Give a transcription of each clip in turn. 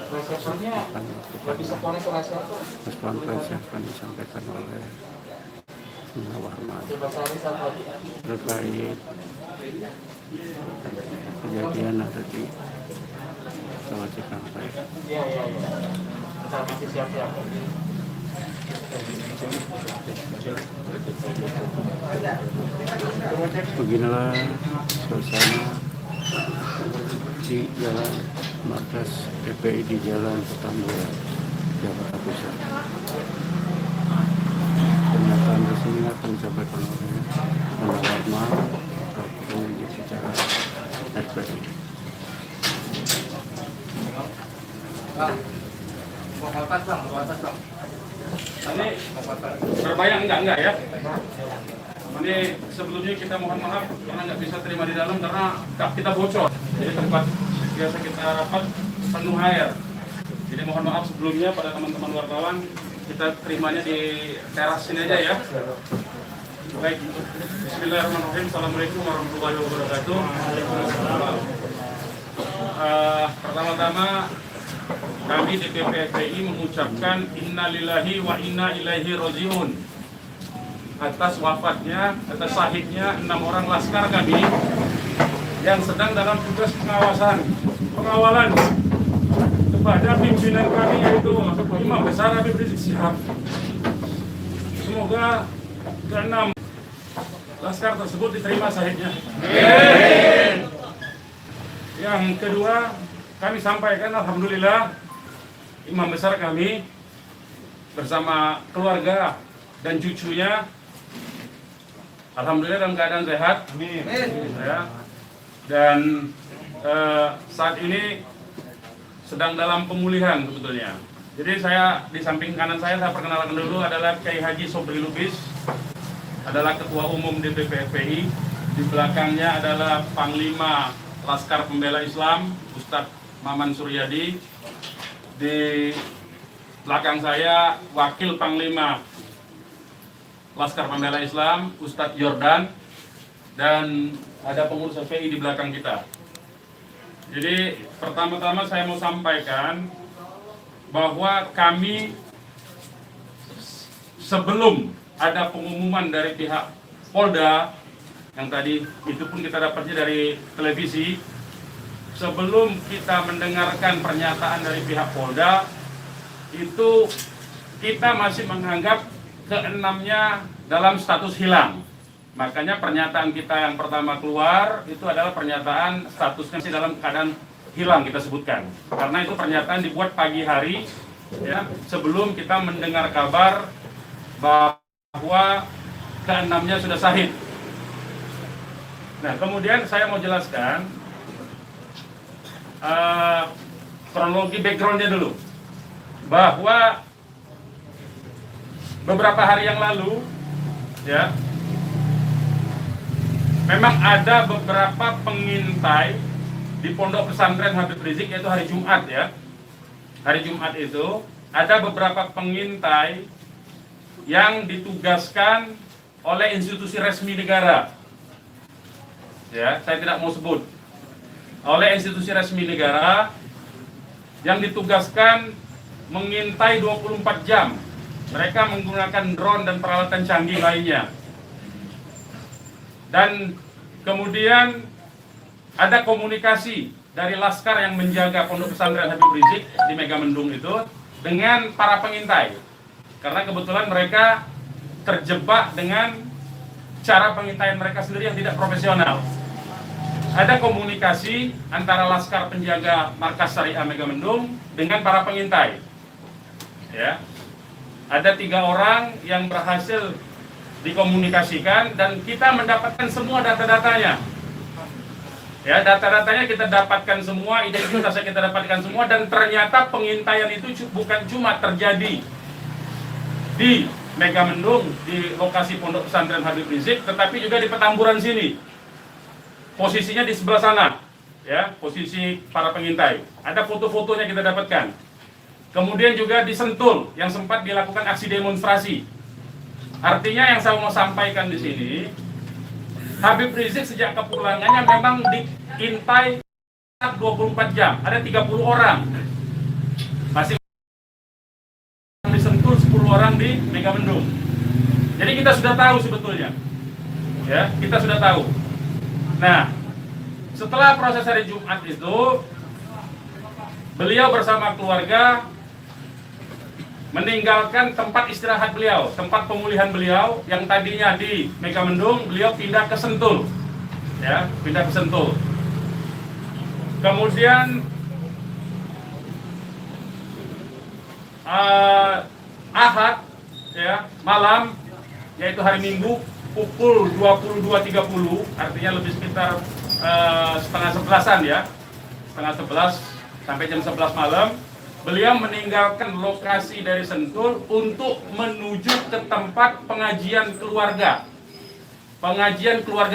Resepnya lebih sekolah ke rahasia apa? Konferensi akan disampaikan oleh Muhammad terkait kejadian yang tadi telah disampaikan. Iya. Kita masih siap-siap. Beginilah suasana di Jalan Markas FPI di Jalan Petamburan, Jakarta Pusat. Pernyataan resmi akan disampaikan oleh Muhammad penyidik secara FPI. Ini berbayang enggak ya? Ini sebelumnya kita mohon maaf karena nggak bisa terima di dalam karena kap kita bocor. Jadi tempat biasa kita rapat penuh air. Jadi mohon maaf sebelumnya pada teman-teman wartawan, kita terimanya di teras sini aja ya. Baik, Bismillahirrahmanirrahim. Assalamualaikum warahmatullahi wabarakatuh. Pertama-tama kami DPP FPI mengucapkan innalillahi wa inna ilaihi rajiun atas wafatnya, atas syahidnya 6 orang laskar kami yang sedang dalam tugas pengawalan kepada pimpinan kami yaitu Imam Besar Habib Rizik Syihab. Semoga ke-6 laskar tersebut diterima syahidnya. Yang kedua, kami sampaikan alhamdulillah Imam Besar kami bersama keluarga dan cucunya alhamdulillah dalam keadaan sehat. Amin. Ya. Dan saat ini sedang dalam pemulihan sebetulnya. Jadi saya di samping kanan saya perkenalkan dulu adalah Kiai Haji Sobri Lubis, adalah Ketua Umum DPP FPI. Di belakangnya adalah Panglima Laskar Pembela Islam Ustadz Maman Suryadi. Di belakang saya Wakil Panglima Laskar Pembela Islam Ustadz Yordan, dan ada pengurus FPI di belakang kita. Jadi pertama-tama saya mau sampaikan bahwa kami sebelum ada pengumuman dari pihak Polda yang tadi itu pun kita dapatnya dari televisi, sebelum kita mendengarkan pernyataan dari pihak Polda itu kita masih menganggap keenamnya dalam status hilang. Makanya pernyataan kita yang pertama keluar itu adalah pernyataan statusnya masih dalam keadaan hilang kita sebutkan. Karena itu pernyataan dibuat pagi hari ya, sebelum kita mendengar kabar bahwa keenamnya sudah syahid. Nah, kemudian saya mau jelaskan kronologi backgroundnya dulu, bahwa beberapa hari yang lalu ya memang ada beberapa pengintai di Pondok Pesantren Habib Rizik, yaitu hari Jumat ya. Hari Jumat itu ada beberapa pengintai yang ditugaskan oleh institusi resmi negara. Ya, saya tidak mau sebut. Oleh institusi resmi negara yang ditugaskan mengintai 24 jam. Mereka menggunakan drone dan peralatan canggih lainnya. Dan kemudian ada komunikasi dari laskar yang menjaga Pondok Pesantren Habib Rizik di Megamendung itu dengan para pengintai. Karena kebetulan mereka terjebak dengan cara pengintaian mereka sendiri yang tidak profesional. Ada komunikasi antara laskar penjaga markas Syariah Megamendung dengan para pengintai. Ya. Ada 3 orang yang berhasil dikomunikasikan dan kita mendapatkan semua data-datanya. Ya, data-datanya kita dapatkan semua, identitasnya kita dapatkan semua, dan ternyata pengintaian itu bukan cuma terjadi di Megamendung, di lokasi Pondok Pesantren Habib Rizik, tetapi juga di Petamburan sini. Posisinya di sebelah sana, ya, posisi para pengintai. Ada foto-fotonya kita dapatkan. Kemudian juga di Sentul yang sempat dilakukan aksi demonstrasi. Artinya yang saya mau sampaikan di sini, Habib Rizik sejak kepulangannya memang diintai 24 jam, ada 30 orang. Masih di Sentul, 10 orang di Megamendung. Jadi kita sudah tahu sebetulnya. Ya, kita sudah tahu. Nah, setelah proses hari Jumat itu, beliau bersama keluarga meninggalkan tempat istirahat beliau, tempat pemulihan beliau yang tadinya di Megamendung, beliau pindah ke Sentul. Ya, pindah ke Sentul. Kemudian Ahad ya, malam, yaitu hari Minggu pukul 22.30, artinya lebih sekitar setengah 11-an ya, setengah 11 sampai jam 11 malam, beliau meninggalkan lokasi dari Sentul untuk menuju ke tempat pengajian keluarga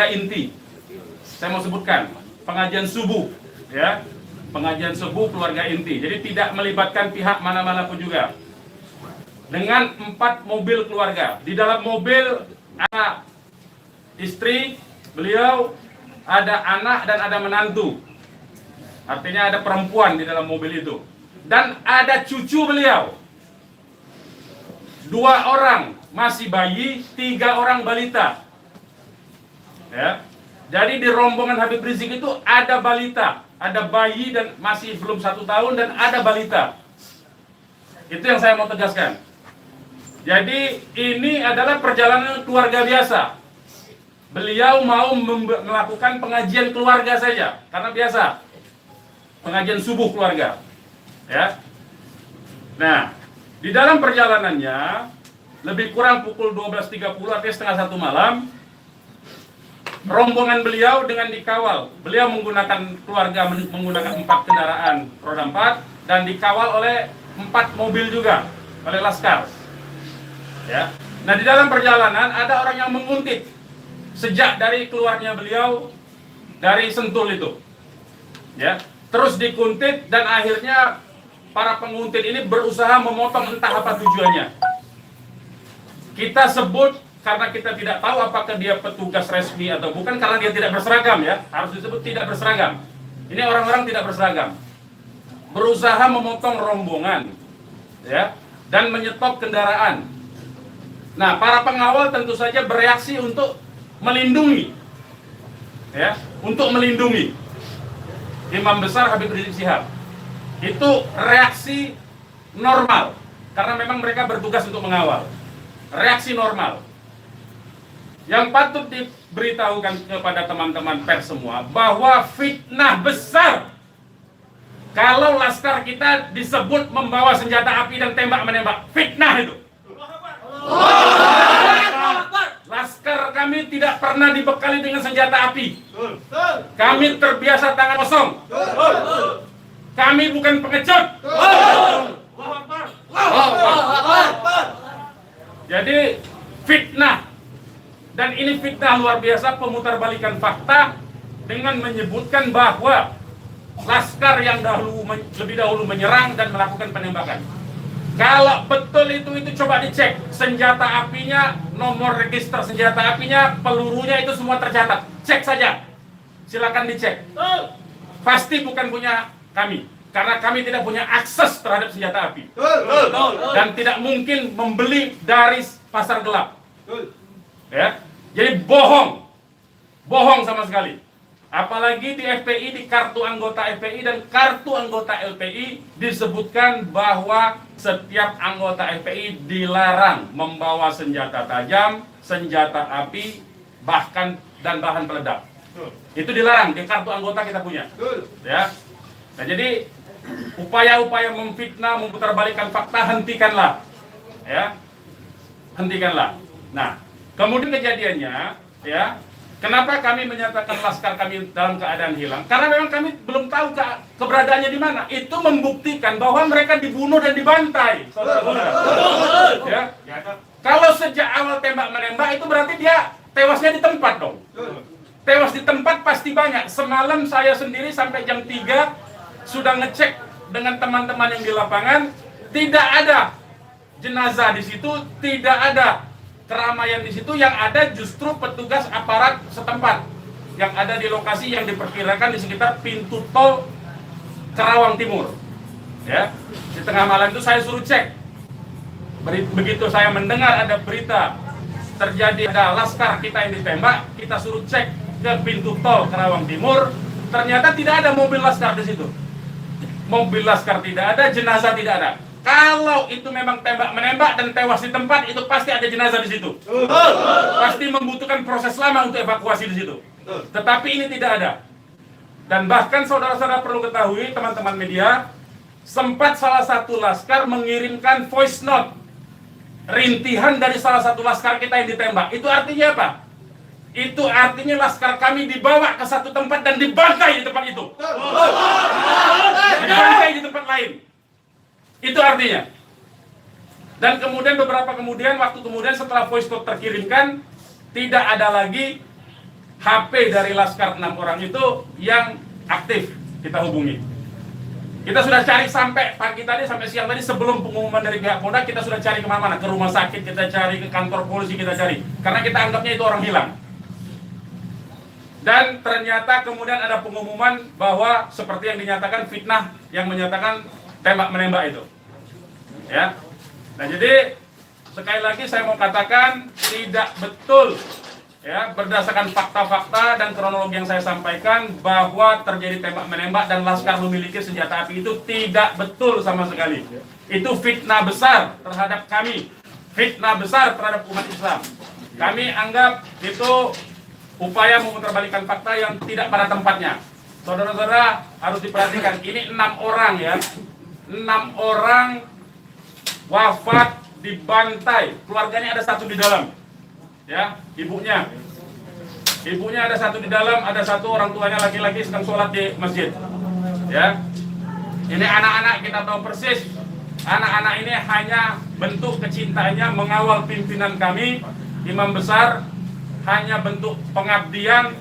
inti. Saya mau sebutkan, pengajian subuh, ya, pengajian subuh keluarga inti. Jadi tidak melibatkan pihak mana-mana pun juga. Dengan 4 mobil keluarga. Di dalam mobil ada istri beliau, ada anak dan ada menantu. Artinya ada perempuan di dalam mobil itu. Dan ada cucu beliau. 2 orang masih bayi, 3 orang balita. Ya. Jadi di rombongan Habib Rizik itu ada balita, ada bayi dan masih belum 1 tahun dan ada balita. Itu yang saya mau tegaskan. Jadi ini adalah perjalanan keluarga biasa. Beliau mau melakukan pengajian keluarga saja, karena biasa pengajian subuh keluarga. Ya. Nah, di dalam perjalanannya lebih kurang pukul 12.30 artinya setengah 1 malam, rombongan beliau dengan dikawal. Beliau menggunakan keluarga menggunakan 4 kendaraan roda 4 dan dikawal oleh 4 mobil juga oleh laskar. Ya. Nah, di dalam perjalanan ada orang yang menguntit sejak dari keluarnya beliau dari Sentul itu. Ya, terus dikuntit dan akhirnya para penguntit ini berusaha memotong, entah apa tujuannya. Kita sebut karena kita tidak tahu apakah dia petugas resmi atau bukan, karena dia tidak berseragam ya. Harus disebut tidak berseragam. Ini orang-orang tidak berseragam. Berusaha memotong rombongan ya dan menyetop kendaraan. Nah, para pengawal tentu saja bereaksi untuk melindungi. Ya, untuk melindungi Imam Besar Habib Rizik Syihab. Itu reaksi normal karena memang mereka bertugas untuk mengawal. Reaksi normal. Yang patut diberitahukan kepada teman-teman pers semua bahwa fitnah besar kalau laskar kita disebut membawa senjata api dan tembak-menembak. Fitnah itu. Laskar kami tidak pernah dibekali dengan senjata api. Kami terbiasa tangan kosong. Kami bukan pengecut. Jadi fitnah. Dan ini fitnah luar biasa, pemutarbalikan fakta dengan menyebutkan bahwa laskar yang lebih dahulu menyerang dan melakukan penembakan. Kalau betul itu coba dicek senjata apinya, nomor register senjata apinya, pelurunya itu semua tercatat. Cek saja. Silakan dicek. Pasti bukan punya kami, karena kami tidak punya akses terhadap senjata api. Dan tidak mungkin membeli dari pasar gelap. Ya. Jadi bohong sama sekali. Apalagi di FPI, di kartu anggota FPI dan kartu anggota LPI disebutkan bahwa setiap anggota FPI dilarang membawa senjata tajam, senjata api, bahkan dan bahan peledak. Itu dilarang di kartu anggota kita punya. Ya. Nah, jadi upaya-upaya memfitnah, memutarbalikkan fakta hentikanlah. Ya. Hentikanlah. Nah, kemudian kejadiannya, ya, kenapa kami menyatakan laskar kami dalam keadaan hilang? Karena memang kami belum tahu keberadaannya di mana. Itu membuktikan bahwa mereka dibunuh dan dibantai, saudara-saudara. Ya. Kalau sejak awal tembak-menembak itu berarti dia tewasnya di tempat dong. Tewas di tempat pasti banyak. Semalam saya sendiri sampai jam 3 sudah ngecek dengan teman-teman yang di lapangan, tidak ada jenazah di situ, tidak ada keramaian di situ, yang ada justru petugas aparat setempat yang ada di lokasi yang diperkirakan di sekitar pintu tol Karawang Timur. Ya, di tengah malam itu saya suruh cek. Begitu saya mendengar ada berita terjadi ada laskar kita yang ditembak, kita suruh cek ke pintu tol Karawang Timur. Ternyata tidak ada mobil laskar di situ. Mobil laskar tidak ada, jenazah tidak ada. Kalau itu memang tembak menembak dan tewas di tempat, itu pasti ada jenazah di situ. Pasti membutuhkan proses lama untuk evakuasi di situ. Tetapi ini tidak ada. Dan bahkan saudara-saudara perlu ketahui, teman-teman media, sempat salah satu laskar mengirimkan voice note rintihan dari salah satu laskar kita yang ditembak. Itu artinya apa? Itu artinya laskar kami dibawa ke satu tempat dan dibantai di tempat itu. Dibantai di tempat lain. Itu artinya. Dan kemudian waktu kemudian setelah voice note terkirimkan, tidak ada lagi HP dari laskar 6 orang itu yang aktif kita hubungi. Kita sudah cari sampai pagi tadi, sampai siang tadi sebelum pengumuman dari pihak Polda, kita sudah cari kemana-mana, ke rumah sakit kita cari, ke kantor polisi kita cari, karena kita anggapnya itu orang hilang. Dan ternyata kemudian ada pengumuman bahwa seperti yang dinyatakan fitnah, yang menyatakan tembak menembak itu. Ya. Nah, jadi sekali lagi saya mau katakan tidak betul. Ya, berdasarkan fakta-fakta dan kronologi yang saya sampaikan bahwa terjadi tembak menembak dan laskar memiliki senjata api itu tidak betul sama sekali. Itu fitnah besar terhadap kami, fitnah besar terhadap umat Islam. Kami anggap itu upaya memutarbalikkan fakta yang tidak pada tempatnya. Saudara-saudara harus diperhatikan, ini 6 orang ya, 6 orang wafat dibantai, keluarganya ada 1 di dalam. Ya, ibunya ada 1 di dalam, ada 1 orang tuanya laki-laki sedang sholat di masjid. Ya, ini anak-anak kita tahu persis. Anak-anak ini hanya bentuk kecintaannya mengawal pimpinan kami, imam besar, hanya bentuk pengabdian,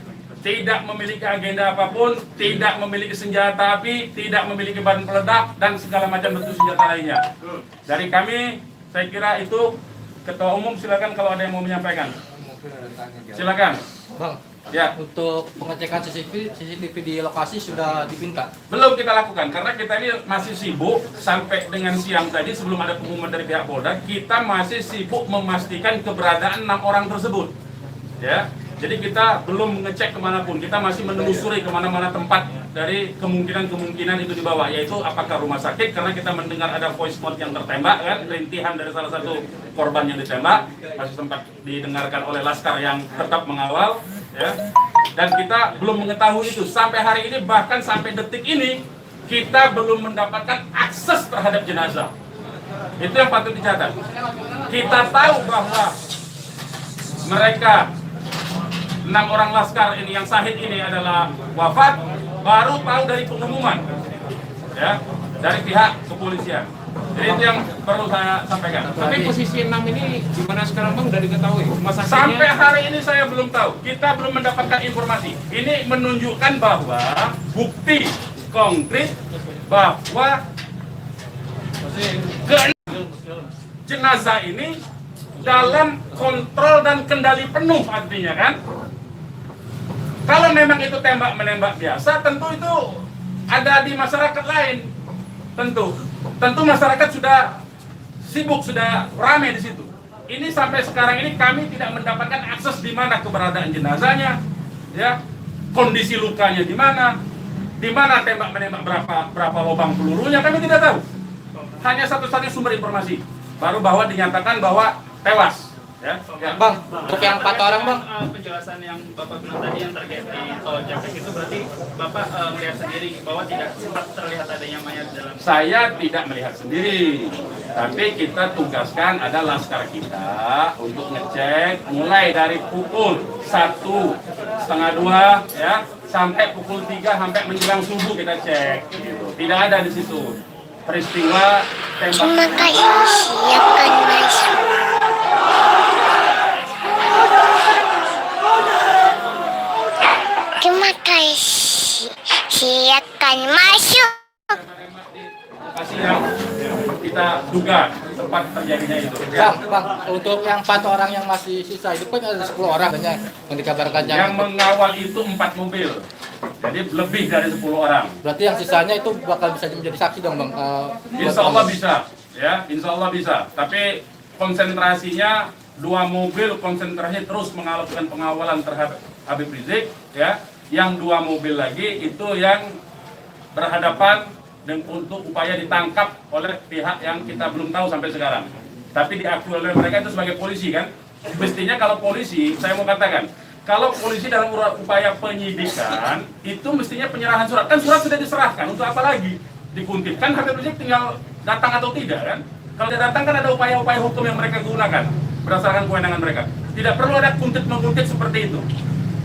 tidak memiliki agenda apapun, tidak memiliki senjata api, tidak memiliki bahan peledak dan segala macam bentuk senjata lainnya. Dari kami, saya kira itu. Ketua Umum silakan kalau ada yang mau menyampaikan. Silakan. Bang, ya. Untuk pengecekan CCTV di lokasi sudah dipinta? Belum kita lakukan karena kita ini masih sibuk sampai dengan siang tadi sebelum ada pengumuman dari pihak Polda, kita masih sibuk memastikan keberadaan 6 orang tersebut. Ya. Jadi kita belum mengecek kemanapun, kita masih menelusuri kemana-mana tempat dari kemungkinan itu dibawa, yaitu apakah rumah sakit, karena kita mendengar ada voice note yang tertembak kan, rintihan dari salah satu korban yang ditembak, masih sempat didengarkan oleh laskar yang tetap mengawal, ya. Dan kita belum mengetahui itu sampai hari ini, bahkan sampai detik ini kita belum mendapatkan akses terhadap jenazah. Itu yang patut dicatat. Kita tahu bahwa mereka 6 orang laskar ini yang syahid ini adalah wafat, baru tahu dari pengumuman, ya, dari pihak kepolisian. Jadi itu yang perlu saya sampaikan. Tapi posisi 6 ini gimana sekarang Bang, udah diketahui? Sampai hari ini saya belum tahu. Kita belum mendapatkan informasi. Ini menunjukkan bahwa bukti konkret bahwa jenazah ini dalam kontrol dan kendali penuh, artinya kan. Kalau memang itu tembak menembak biasa, tentu itu ada di masyarakat lain. Tentu masyarakat sudah sibuk, sudah ramai di situ. Ini sampai sekarang ini kami tidak mendapatkan akses di mana keberadaan jenazahnya, ya, kondisi lukanya di mana tembak menembak, berapa lubang pelurunya, kami tidak tahu. Hanya satu-satunya sumber informasi baru bahwa dinyatakan bahwa tewas. Ya. Bang, untuk yang 4 orang Bang, penjelasan yang Bapak bilang tadi yang terkait di tol Japek itu berarti Bapak melihat sendiri bahwa tidak sempat terlihat adanya mayat dalam. Saya tidak melihat sendiri, tapi kita tugaskan ada laskar kita untuk ngecek mulai dari pukul 1:30 ya sampai pukul 3 sampai menjelang subuh kita cek. Gitu. Tidak ada di situ peristiwa tembak. Terima kasih, siapkan masuk. Terima kasih, silakan masuk. Terima kasih ya. kita duga tempat terjadinya itu. Bang, untuk yang 4 orang yang masih sisa itu kan ada 10 orang katanya yang dikabarkan Yang mengawal itu 4 mobil, jadi lebih dari 10 orang. Berarti yang sisanya itu bakal bisa menjadi saksi dong bang? Insya Allah bisa, ya, insya Allah bisa. Tapi konsentrasinya 2 mobil konsentrasi terus melakukan pengawalan terhadap Habib Rizik, ya. Yang 2 mobil lagi itu yang berhadapan dan untuk upaya ditangkap oleh pihak yang kita belum tahu sampai sekarang. Tapi diakui oleh mereka itu sebagai polisi kan. Mestinya kalau polisi, saya mau katakan, kalau polisi dalam upaya penyidikan itu mestinya penyerahan surat. Kan surat sudah diserahkan, untuk apa lagi dikuntit? Kan Habib Rizik tinggal datang atau tidak kan? Kalau dia datang kan ada upaya-upaya hukum yang mereka gunakan berdasarkan kewenangan mereka. Tidak perlu ada kuntit-mengkuntit seperti itu.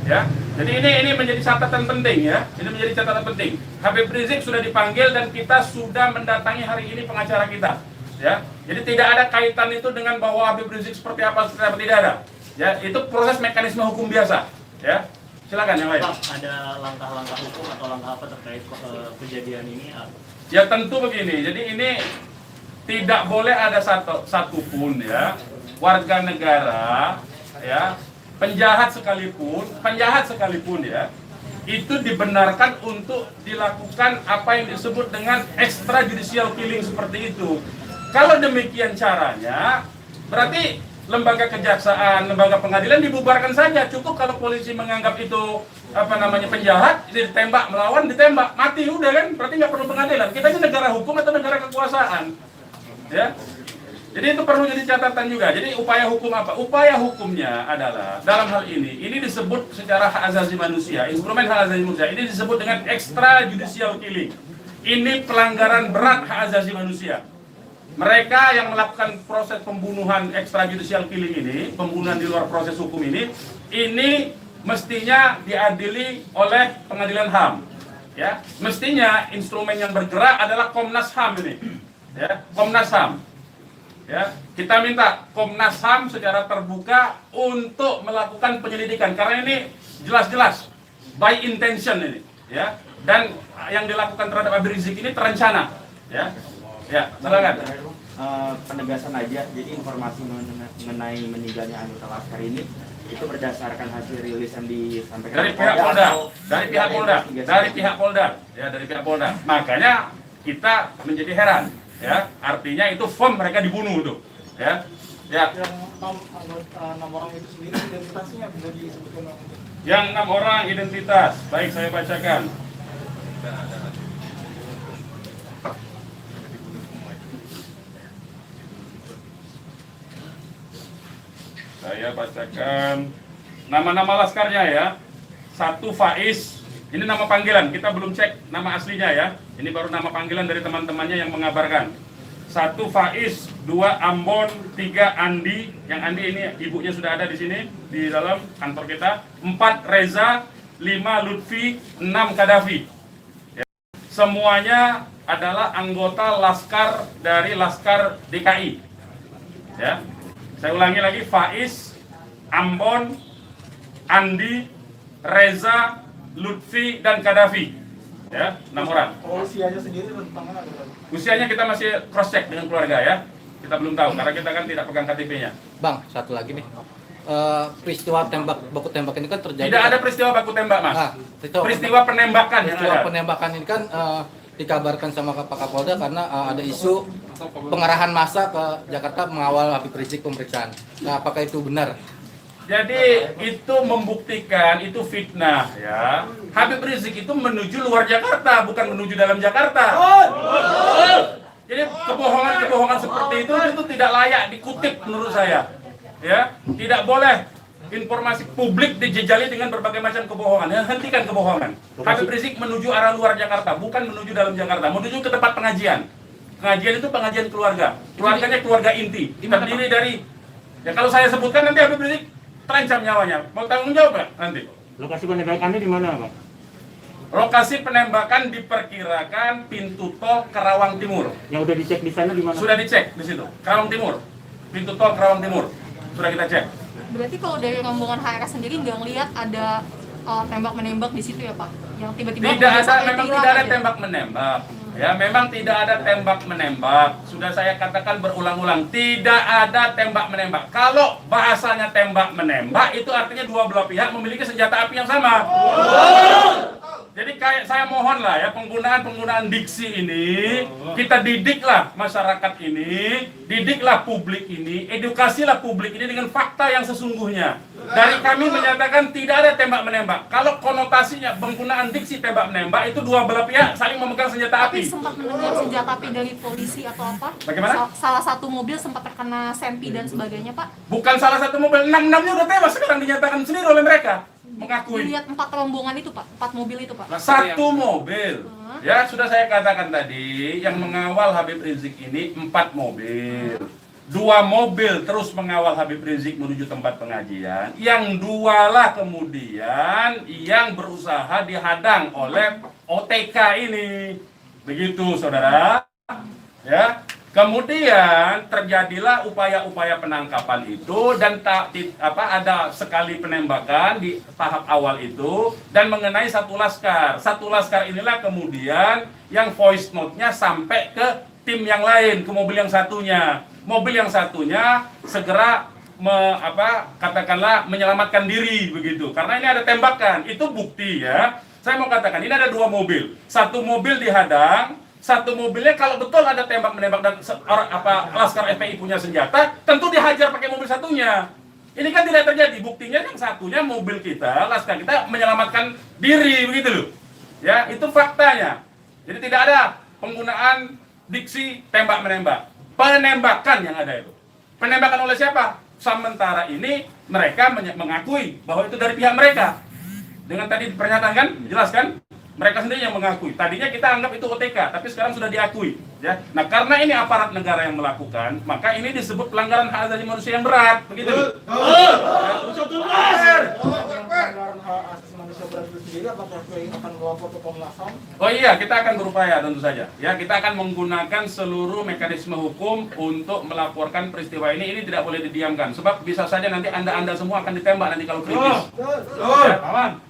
Ya, jadi ini menjadi catatan penting ya. Ini menjadi catatan penting. Habib Rizik sudah dipanggil dan kita sudah mendatangi hari ini pengacara kita. Ya, jadi tidak ada kaitan itu dengan bahwa Habib Rizik seperti apa, tidak ada. Ya, itu proses mekanisme hukum biasa. Ya, silakan yang lain. Pak, ada langkah-langkah hukum atau langkah apa terkait kejadian ini? Ya tentu begini. Jadi ini tidak boleh ada satupun ya warga negara ya. Penjahat sekalipun ya, itu dibenarkan untuk dilakukan apa yang disebut dengan extrajudicial killing seperti itu. Kalau demikian caranya, berarti lembaga kejaksaan, lembaga pengadilan dibubarkan saja. Cukup kalau polisi menganggap itu penjahat, ditembak, melawan, ditembak, mati udah kan? Berarti nggak perlu pengadilan. Kita ini negara hukum atau negara kekuasaan, ya. Jadi itu perlu jadi catatan juga. Jadi upaya hukum apa? Upaya hukumnya adalah dalam hal ini disebut secara hak asasi manusia, instrumen hak asasi manusia. Ini disebut dengan extrajudicial killing. Ini pelanggaran berat hak asasi manusia. Mereka yang melakukan proses pembunuhan extrajudicial killing ini, pembunuhan di luar proses hukum ini mestinya diadili oleh pengadilan HAM. Ya, mestinya instrumen yang bergerak adalah Komnas HAM ini. Ya, Komnas HAM. Ya, kita minta Komnas HAM secara terbuka untuk melakukan penyelidikan karena ini jelas-jelas by intention ini, ya. Dan yang dilakukan terhadap Habib Rizik ini terencana, ya. Ya, silakan. Penegasan aja, jadi informasi mengenai meninggalnya anggota Laskar ini itu berdasarkan hasil rilis yang disampaikan dari pihak Polda, dari pihak Polda. Makanya kita menjadi heran. Ya, artinya itu firm mereka dibunuh tuh, ya. Ya. Yang 6 orang itu sendiri identitasnya bisa disebutkan? Yang 6 orang identitas, baik saya bacakan. Saya bacakan nama-nama laskarnya ya. 1 Faiz. Ini nama panggilan, kita belum cek nama aslinya ya. Ini baru nama panggilan dari teman-temannya yang mengabarkan. 1 Faiz, 2 Ambon, 3 Andi. Yang Andi ini ibunya sudah ada di sini di dalam kantor kita. 4 Reza, 5 Lutfi, 6 Kadafi. Ya. Semuanya adalah anggota Laskar dari Laskar DKI. Ya. Saya ulangi lagi, Faiz, Ambon, Andi, Reza, Lutfi dan Kadafi, ya, 6 orang. Usianya sendiri rentangan ada? Usianya kita masih cross check dengan keluarga ya, kita belum tahu karena kita kan tidak pegang KTP-nya. Bang, satu lagi nih, peristiwa baku tembak ini kan terjadi. Tidak ada peristiwa baku tembak mas. Peristiwa penembakan yang ada. Penembakan ini kan dikabarkan sama Pak Kapolda karena ada isu pengerahan massa ke Jakarta mengawal Habib Rizik pemeriksaan. Nah, apakah itu benar? Jadi itu membuktikan itu fitnah ya. Habib Rizik itu menuju luar Jakarta, bukan menuju dalam Jakarta. Jadi kebohongan-kebohongan seperti itu tidak layak dikutip menurut saya. Ya, tidak boleh informasi publik dijejali dengan berbagai macam kebohongan. Hentikan kebohongan. Habib Rizik menuju arah luar Jakarta, bukan menuju dalam Jakarta, menuju ke tempat pengajian. Pengajian itu pengajian keluarga. Keluarganya keluarga inti. Terdiri dari, ya kalau saya sebutkan nanti Habib Rizik terancam nyawanya. Mau tanggung jawab nggak nanti? Lokasi penembakannya di mana, Pak? Lokasi penembakan diperkirakan pintu tol Karawang Timur. Yang udah dicek di sana di mana? Sudah dicek di situ, Karawang Timur. Pintu tol Karawang Timur. Sudah kita cek. Berarti kalau dari rombongan HRS sendiri nggak ngelihat ada tembak menembak di situ ya Pak? Yang tiba-tiba Tidak ada, memang tidak ada tembak menembak. Ya, memang tidak ada tembak menembak. Sudah saya katakan berulang-ulang, tidak ada tembak menembak. Kalau bahasanya tembak menembak itu artinya dua belah pihak memiliki senjata api yang sama. Jadi kayak saya mohon lah ya, penggunaan diksi ini kita didiklah masyarakat ini, didiklah publik ini, edukasilah publik ini dengan fakta yang sesungguhnya. Dari kami menyatakan tidak ada tembak menembak. Kalau konotasinya penggunaan diksi tembak menembak itu dua belah pihak saling memegang senjata Tapi api. sempat mendengar senjata api dari polisi atau apa? Bagaimana? Salah satu mobil sempat terkena sempi dan sebagainya, Pak. Bukan salah satu mobil, 6-6-nya udah tewas sekarang dinyatakan sendiri oleh mereka. Mengakui. Dilihat 4 rombongan itu, Pak. 4 mobil itu, Pak. Satu mobil. Ya, sudah saya katakan tadi, yang mengawal Habib Rizik ini 4 mobil. 2 mobil terus mengawal Habib Rizik menuju tempat pengajian. Yang 2 lah kemudian yang berusaha dihadang oleh OTK ini. Begitu, saudara. Ya. Kemudian terjadilah upaya-upaya penangkapan itu dan ada sekali penembakan di tahap awal itu dan mengenai satu laskar. Satu laskar inilah kemudian yang voice note-nya sampai ke tim yang lain, ke mobil yang satunya. Mobil yang satunya segera katakanlah menyelamatkan diri begitu. Karena ini ada tembakan, itu bukti ya. Saya mau katakan ini ada 2 mobil. Satu mobil dihadang, satu mobilnya kalau betul ada tembak menembak dan laskar FPI punya senjata, tentu dihajar pakai mobil satunya. Ini kan tidak terjadi. Buktinya yang satunya mobil kita, laskar kita menyelamatkan diri begitu loh. Ya, itu faktanya. Jadi tidak ada penggunaan diksi tembak menembak. Penembakan yang ada itu. Penembakan oleh siapa? Sementara ini mereka mengakui bahwa itu dari pihak mereka. Dengan tadi pernyataan kan, jelas kan? Mereka sendiri yang mengakui. Tadinya kita anggap itu OTK, tapi sekarang sudah diakui. Ya. Nah, karena ini aparat negara yang melakukan, maka ini disebut pelanggaran hak asasi manusia yang berat. Begitu. Oh iya, kita akan berupaya tentu saja. Ya, kita akan menggunakan seluruh mekanisme hukum untuk melaporkan peristiwa ini. Ini tidak boleh didiamkan. Sebab bisa saja nanti Anda semua akan ditembak nanti kalau kritis. Ya,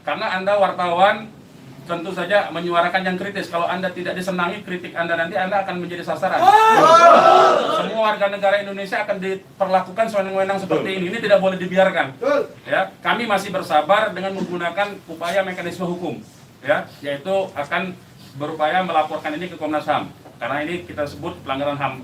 karena Anda wartawan tentu saja menyuarakan yang kritis. Kalau Anda tidak disenangi kritik Anda nanti Anda akan menjadi sasaran. Semua warga negara Indonesia akan diperlakukan sewenang-wenang seperti ini. Ini tidak boleh dibiarkan. Ya, kami masih bersabar dengan menggunakan upaya mekanisme hukum. Ya, yaitu akan berupaya melaporkan ini ke Komnas HAM. Karena ini kita sebut pelanggaran HAM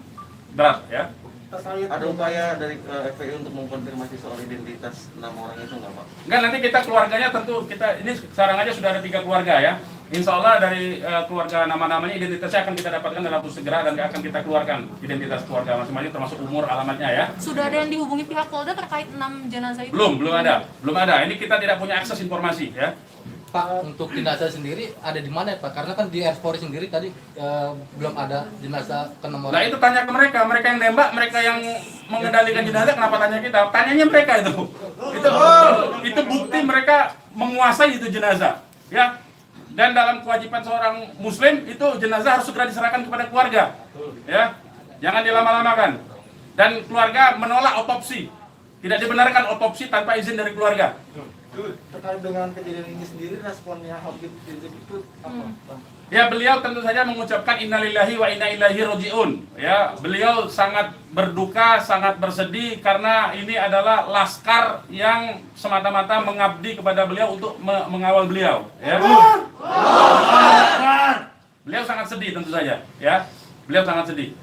berat ya. Ada upaya dari FPI untuk mengkonfirmasi soal identitas 6 orang itu nggak, Pak? Enggak, nanti kita keluarganya tentu ini sekarang aja sudah ada 3 keluarga ya. Insya Allah dari keluarga nama-namanya identitasnya akan kita dapatkan dalam waktu segera dan akan kita keluarkan identitas keluarga masing-masing termasuk umur, alamatnya ya. Sudah ada yang dihubungi pihak Polda terkait 6 jenazah itu? Belum ada. Ini kita tidak punya akses informasi ya. Pak, untuk jenazah sendiri ada di mana ya, Pak? Karena kan di Polri sendiri tadi belum ada jenazah ke nomor. Nah itu tanya ke mereka yang nembak, mereka yang mengendalikan jenazah, kenapa tanya kita? Tanyanya mereka itu. Itu bukti mereka menguasai itu jenazah, ya. Dan dalam kewajiban seorang Muslim itu jenazah harus segera diserahkan kepada keluarga, ya. Jangan dilama-lamakan. Dan keluarga menolak otopsi, tidak dibenarkan otopsi tanpa izin dari keluarga. Terkait dengan kejadian ini sendiri, responnya Habib Rizik itu apa? Ya, beliau tentu saja mengucapkan innalillahi wa inna ilaihi rajiun. Ya, beliau sangat berduka, sangat bersedih karena ini adalah laskar yang semata-mata mengabdi kepada beliau untuk mengawal beliau. Ya. Beliau sangat sedih tentu saja. Ya, beliau sangat sedih.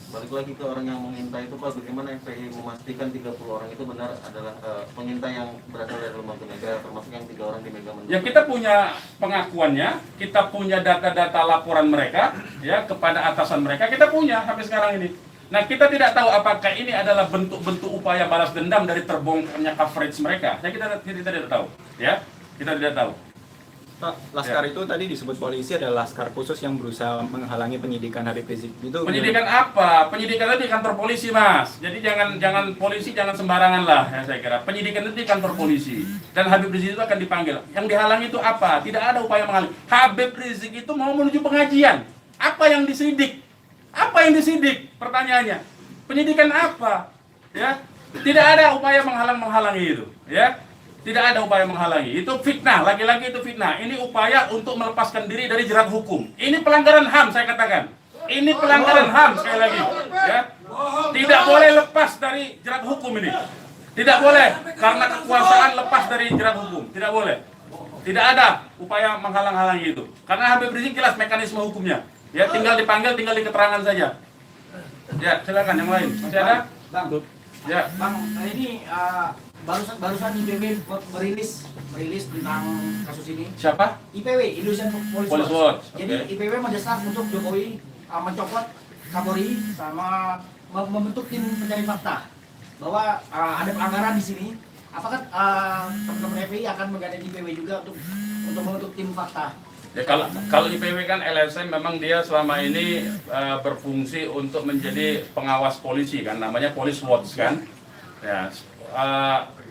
Balik lagi ke orang yang mengintai itu, Pak, bagaimana FPI memastikan 30 orang itu benar adalah pengintai yang berasal dari lembaga negara, termasuk yang 3 orang di Megamendung? Ya, kita punya pengakuannya, kita punya data-data laporan mereka, ya, kepada atasan mereka, kita punya sampai sekarang ini. Nah, kita tidak tahu apakah ini adalah bentuk-bentuk upaya balas dendam dari terbongkarnya coverage mereka. Ya, kita tidak tahu, ya, kita tidak tahu. Pak, laskar itu tadi disebut polisi adalah laskar khusus yang berusaha menghalangi penyidikan Habib Rizik. Itu penyidikan apa? Penyidikan itu di kantor polisi, Mas. Jadi jangan polisi jangan sembarangan lah, ya, saya kira. Penyidikan itu di kantor polisi dan Habib Rizik itu akan dipanggil. Yang dihalangi itu apa? Tidak ada upaya menghalangi. Habib Rizik itu mau menuju pengajian. Apa yang disidik? Apa yang disidik? Pertanyaannya. Penyidikan apa? Ya. Tidak ada upaya menghalangi itu, ya. Tidak ada upaya menghalangi. Itu fitnah, lagi-lagi itu fitnah. Ini upaya untuk melepaskan diri dari jerat hukum. Ini pelanggaran HAM, saya katakan. Ini pelanggaran HAM sekali lagi. Ya. Tidak boleh lepas dari jerat hukum ini. Tidak boleh karena kekuasaan lepas dari jerat hukum. Tidak boleh. Tidak ada upaya menghalang-halangi itu. Karena Habib Rizik jelas mekanisme hukumnya. Ya, tinggal dipanggil, tinggal diketerangan saja. Ya, silakan yang lain. Masih ada? Bang, Ya. Bang, ini barusan IPW merilis tentang kasus ini. Siapa? IPW, Indonesian Police Police Watch. Watch, Jadi oke. IPW mendesak untuk Jokowi mencopot Kapolri sama membentuk tim pencari fakta bahwa ada pelanggaran di sini. Apakah teman-teman FPI akan menggandeng IPW juga untuk membentuk tim fakta? Ya, kalau IPW kan LSM memang dia selama ini berfungsi untuk menjadi pengawas polisi kan, namanya Police Watch kan. Ya,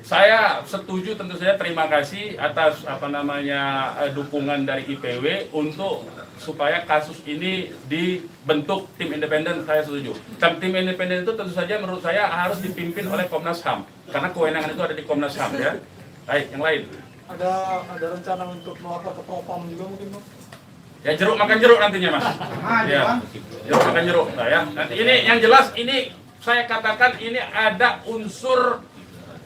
saya setuju, tentu saja terima kasih atas dukungan dari IPW untuk supaya kasus ini dibentuk tim independen. Saya setuju. Tim independen itu tentu saja menurut saya harus dipimpin oleh Komnas HAM karena kewenangan itu ada di Komnas HAM ya. Baik, yang lain. Ada rencana untuk melapor ke Propam juga mungkin, Bang? Ya, jeruk makan jeruk nantinya, Mas. Ya, jeruk makan jeruk. Nah, ya. Nanti ini yang jelas ini saya katakan ini ada unsur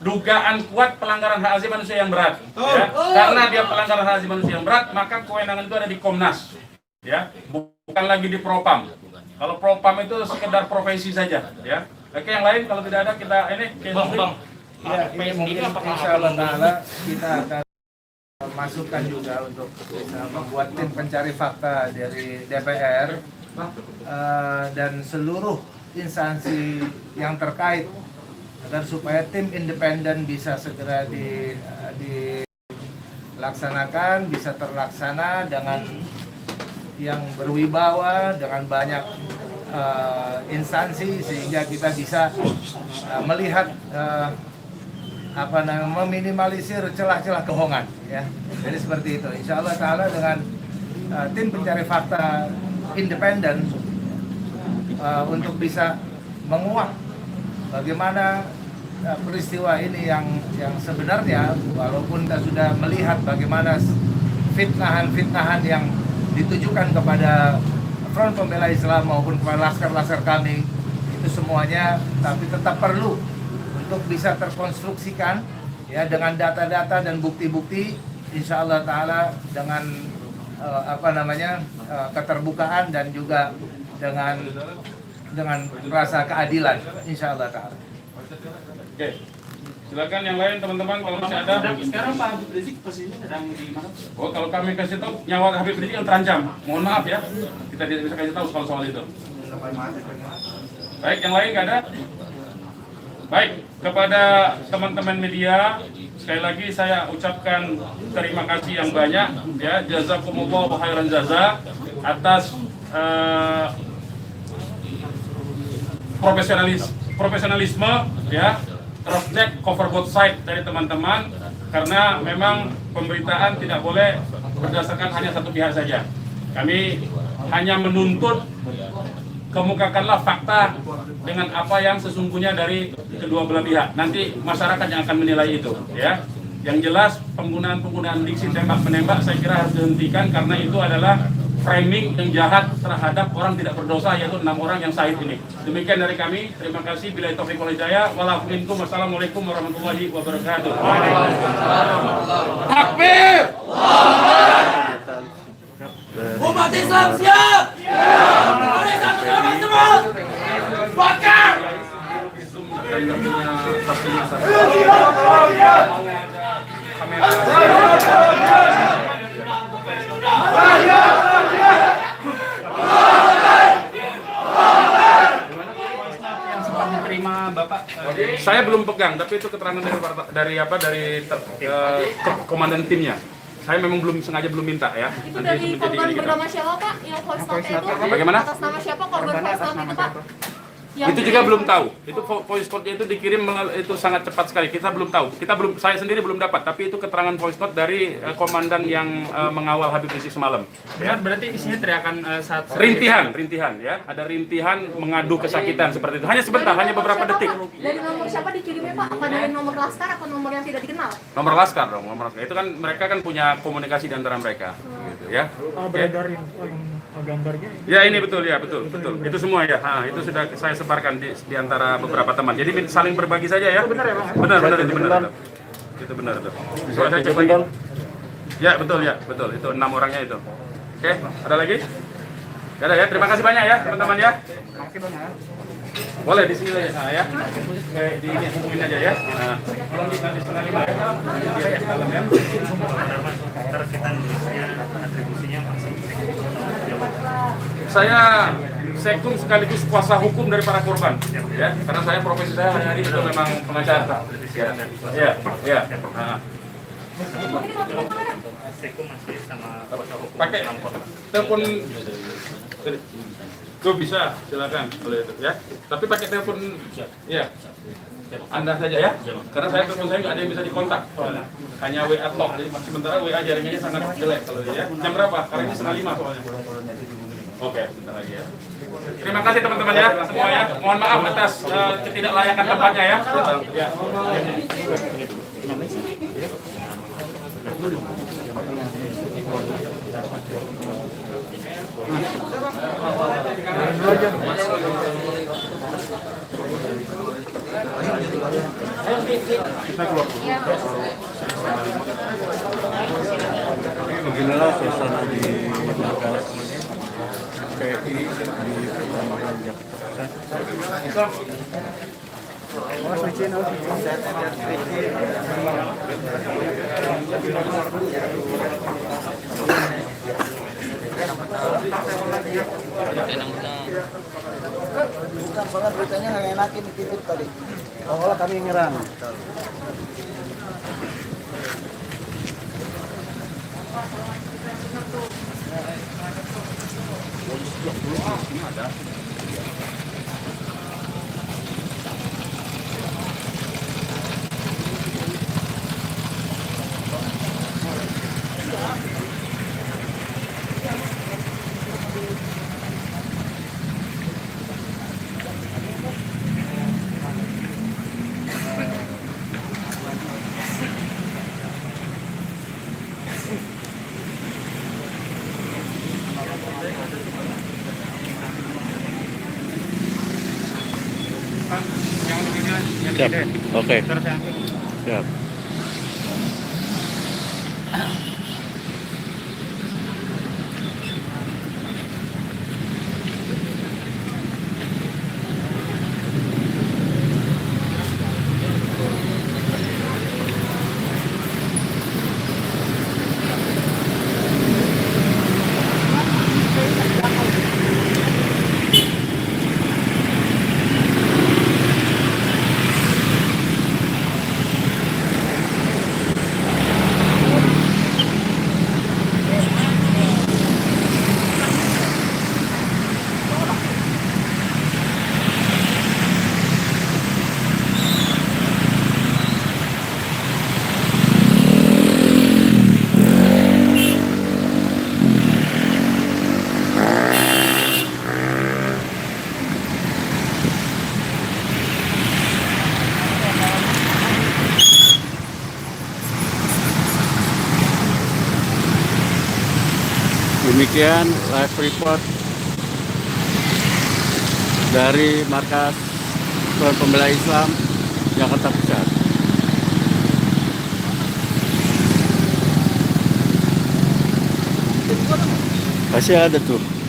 dugaan kuat pelanggaran hak asasi manusia yang berat. Ya. Karena dia pelanggaran hak asasi manusia yang berat, maka kewenangan itu ada di Komnas. Ya, bukan lagi di Propam. Kalau Propam itu sekedar profesi saja, ya. Oke, yang lain kalau tidak ada kita ini Bang. Ya, ini mungkin insyaallah taala kita akan masukkan juga untuk bisa membuat tim pencari fakta dari DPR dan seluruh instansi yang terkait agar supaya tim independen bisa segera dilaksanakan, bisa terlaksana dengan yang berwibawa, dengan banyak instansi sehingga kita bisa melihat meminimalisir celah-celah kebohongan ya. Jadi seperti itu. Insya Allah taala dengan tim pencari fakta independen untuk bisa menguak bagaimana peristiwa ini yang sebenarnya, walaupun kita sudah melihat bagaimana fitnahan-fitnahan yang ditujukan kepada Front Pembela Islam maupun kepada laskar-laskar kami itu semuanya, tapi tetap perlu untuk bisa terkonstruksikan ya dengan data-data dan bukti-bukti, insya Allah taala dengan keterbukaan dan juga dengan rasa keadilan, insya Allah taala. Oke, silakan yang lain teman-teman kalau masih ada. Sekarang Pak Habib Rizik posisinya sedang di mana? Oh, kalau kami kasih tahu nyawa Habib Rizik yang terancam, mohon maaf ya, kita tidak bisa kasih tahu soal itu. Baik, yang lain nggak ada? Baik, kepada teman-teman media, sekali lagi saya ucapkan terima kasih yang banyak ya, jazakumullah khairan jaza atas profesionalisme ya, cross check cover both side dari teman-teman, karena memang pemberitaan tidak boleh berdasarkan hanya satu pihak saja. Kami hanya menuntut kemukakanlah fakta dengan apa yang sesungguhnya dari kedua belah pihak. Nanti masyarakat yang akan menilai itu ya. Yang jelas penggunaan diksi tembak menembak saya kira harus dihentikan, karena itu adalah framing yang jahat terhadap orang tidak berdosa, yaitu 6 orang yang syahid ini. Demikian dari kami. Terima kasih. Billahi taufiq wal hidayah. Wassalamualaikum warahmatullahi wabarakatuh. Takbir! Umat Islam siap! Umat Islam selamat! Bakar! Menerima Bapak Saya belum pegang, tapi itu keterangan dari komandan timnya. Saya memang belum minta ya. Itu dari korban bernama siapa Pak? Yang voice note itu? Bagaimana? Atas nama siapa korban voice note itu Pak? Itu juga belum tahu. Itu voice note-nya itu dikirim itu sangat cepat sekali. Kita belum tahu. Saya sendiri belum dapat. Tapi itu keterangan voice note dari komandan yang mengawal Habib Rizik semalam. Ya, berarti isinya teriakan saat Rintihan ya. Ada rintihan mengadu kesakitan seperti itu. Hanya sebentar, hanya beberapa detik. Dari nomor siapa dikirimnya Pak? Apa dari nomor laskar atau nomor yang tidak dikenal? Nomor laskar dong, nomor laskar. Itu kan mereka kan punya komunikasi di antara mereka. Gitu ya. Beredarin gambarnya. Ya ini betul ya, betul. Itu semua ya. Itu sudah saya sebarkan di antara beberapa teman. Jadi saling berbagi saja ya. Benar ya Bang? Benar itu benar. Itu benar itu. Coba saya cek lagi. Ya betul ya, betul. Itu 6 orangnya itu. Oke, ada lagi? Gak ada ya. Terima kasih banyak ya teman-teman ya. Makasih banyak. Boleh di sini aja ya. Di ini hubungin aja ya. Nah, tolong di nanti 4:30 ya. Di dalam ya. Saya sekum sekaligus kuasa hukum dari para korban, ya. Karena saya profesi saya hari-hari itu memang pengacara. Ya. Nah. Pakai telepon. Tuh bisa, silakan boleh itu ya. Tapi pakai telepon ya. Anda saja ya. Karena telepon saya nggak ada yang bisa dikontak. Hanya WA talk. Jadi sementara WA jaringannya sangat jelek kalau ya. Jam berapa? Karena ini 4:30 soalnya. Oke, sebentar lagi ya. Terima kasih teman-teman ya semuanya. Mohon maaf atas ketidaklayakan tempatnya ya. Beginilah suasana di markas PI di Kecamatan Jakarta. Bukan soalnya beritanya nggak enakin dititip tadi. Kalau kami nyerang. Siap. Oke. Siap. Demikian live report dari Markas Front Pembela Islam Jakarta Pusat. Masih ada tuh.